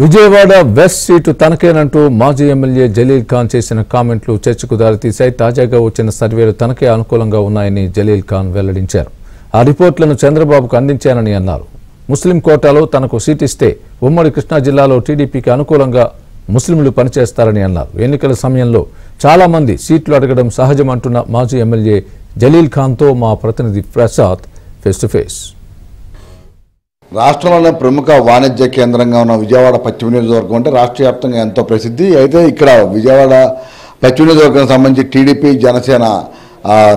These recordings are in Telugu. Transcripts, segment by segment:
విజయవాడ వెస్ట్ సీటు తనకేనంటూ మాజీ ఎమ్మెల్యే జలీల్ ఖాన్ చేసిన కామెంట్లు చర్చకు దారితీశాయి. తాజాగా వచ్చిన సర్వేలు తనకే అనుకూలంగా ఉన్నాయని జలీల్ ఖాన్ వెల్లడించారు. ఆ రిపోర్టులను చంద్రబాబుకు అందించానని అన్నారు. ముస్లిం కోటాలో తనకు సీటు ఇస్తే ఉమ్మడి కృష్ణా జిల్లాలో టీడీపీకి అనుకూలంగా ముస్లింలు పనిచేస్తారని అన్నారు. ఎన్నికల సమయంలో చాలా మంది సీట్లు అడగడం సహజమంటున్న మాజీ ఎమ్మెల్యే జలీల్ ఖాన్తో మా ప్రతినిధి ప్రసాద్ ఫేస్ టు ఫేస్. రాష్ట్రంలోనే ప్రముఖ వాణిజ్య కేంద్రంగా ఉన్న విజయవాడ పశ్చిమ నియోజకవర్గం అంటే రాష్ట్ర వ్యాప్తంగా ఎంతో ప్రసిద్ధి. అయితే ఇక్కడ విజయవాడ పశ్చిమ నియోజకవర్గానికి సంబంధించి టీడీపీ జనసేన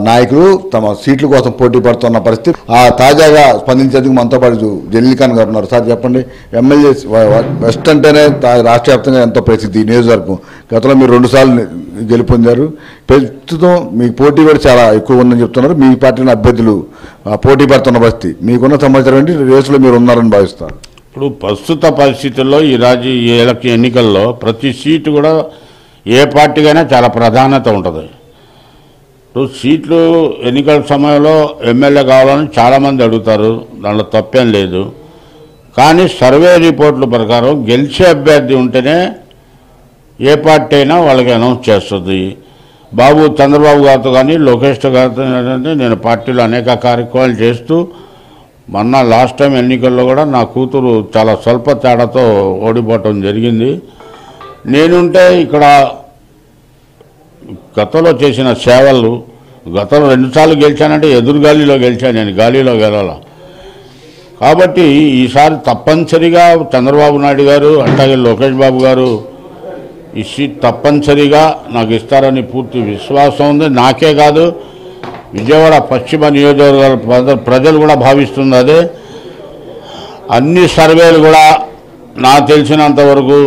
నాయకులు తమ సీట్ల కోసం పోటీ పడుతున్న పరిస్థితి. తాజాగా స్పందించేందుకు మనతో పాటు జలీల్ ఖాన్ గారు ఉన్నారు. సార్ చెప్పండి, ఎమ్మెల్యే వెస్ట్ అంటేనే రాష్ట్ర వ్యాప్తంగా ఎంతో ప్రసిద్ధి నియోజకవర్గం. గతంలో మీరు 2 సార్లు గెలుపొందారు. ప్రస్తుతం మీకు పోటీ కూడా చాలా ఎక్కువ ఉందని చెప్తున్నారు. మీ పార్టీని అభ్యర్థులు పోటీ పడుతున్న పరిస్థితి, మీకున్న సమాచారం ఏంటి? రేసులో మీరు ఉన్నారని భావిస్తారు. ఇప్పుడు ప్రస్తుత పరిస్థితుల్లో ఈ ఎన్నికల్లో ప్రతి సీటు కూడా ఏ పార్టీకైనా చాలా ప్రాధాన్యత ఉంటుంది. ఇప్పుడు సీట్లు ఎన్నికల సమయంలో ఎమ్మెల్యే కావాలని చాలామంది అడుగుతారు, దాంట్లో తప్పేం లేదు. కానీ సర్వే రిపోర్టుల ప్రకారం గెలిచే అభ్యర్థి ఉంటేనే ఏ పార్టీ అయినా వాళ్ళకి అనౌన్స్ చేస్తుంది. చంద్రబాబు గారితో కానీ లోకేష్ గారితో నేను పార్టీలో అనేక కార్యక్రమాలు చేస్తూ మొన్న లాస్ట్ టైం ఎన్నికల్లో కూడా నా కూతురు చాలా స్వల్ప తేడాతో ఓడిపోవటం జరిగింది. నేనుంటే ఇక్కడ గతంలో చేసిన సేవలు, గతంలో 2 సార్లు గెలిచానంటే ఎదురు గాలిలో గెలిచాను, నేను గాలిలో గెలవాల. కాబట్టి ఈసారి తప్పనిసరిగా చంద్రబాబు నాయుడు గారు అట్లాగే లోకేష్ బాబు గారు ఈ సీట్ తప్పనిసరిగా నాకు ఇస్తారని పూర్తి విశ్వాసం ఉంది. నాకే కాదు, విజయవాడ పశ్చిమ నియోజకవర్గాల ప్రజలు కూడా భావిస్తుంది అదే. అన్ని సర్వేలు కూడా నాకు తెలిసినంతవరకు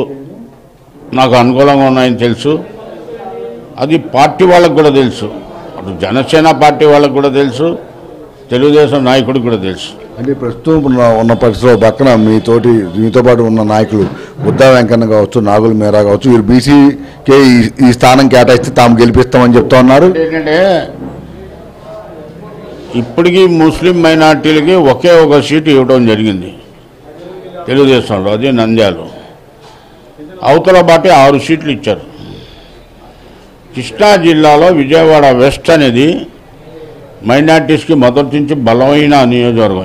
నాకు అనుకూలంగా ఉన్నాయని తెలుసు. అది పార్టీ వాళ్ళకు కూడా తెలుసు, అటు జనసేన పార్టీ వాళ్ళకు కూడా తెలుసు, తెలుగుదేశం నాయకుడికి కూడా తెలుసు. అంటే ప్రస్తుతం ఉన్న పరిస్థితిలో పక్కన మీతో పాటు ఉన్న నాయకులు బుద్ధా వెంకన్న కావచ్చు, నాగుల మీరా కావచ్చు, వీరు బీసీకే ఈ స్థానం కేటాయిస్తే తాము గెలిపిస్తామని చెప్తా ఉన్నారు. ఏంటంటే ఇప్పటికీ ముస్లిం మైనార్టీలకి ఒకే ఒక సీటు ఇవ్వడం జరిగింది తెలుగుదేశంలో, అది నంద్యాల. అవతల పార్టీ 6 సీట్లు ఇచ్చారు. కృష్ణా జిల్లాలో విజయవాడ వెస్ట్ అనేది మైనార్టీస్కి మొదటి నుంచి బలమైన నియోజకవర్గం.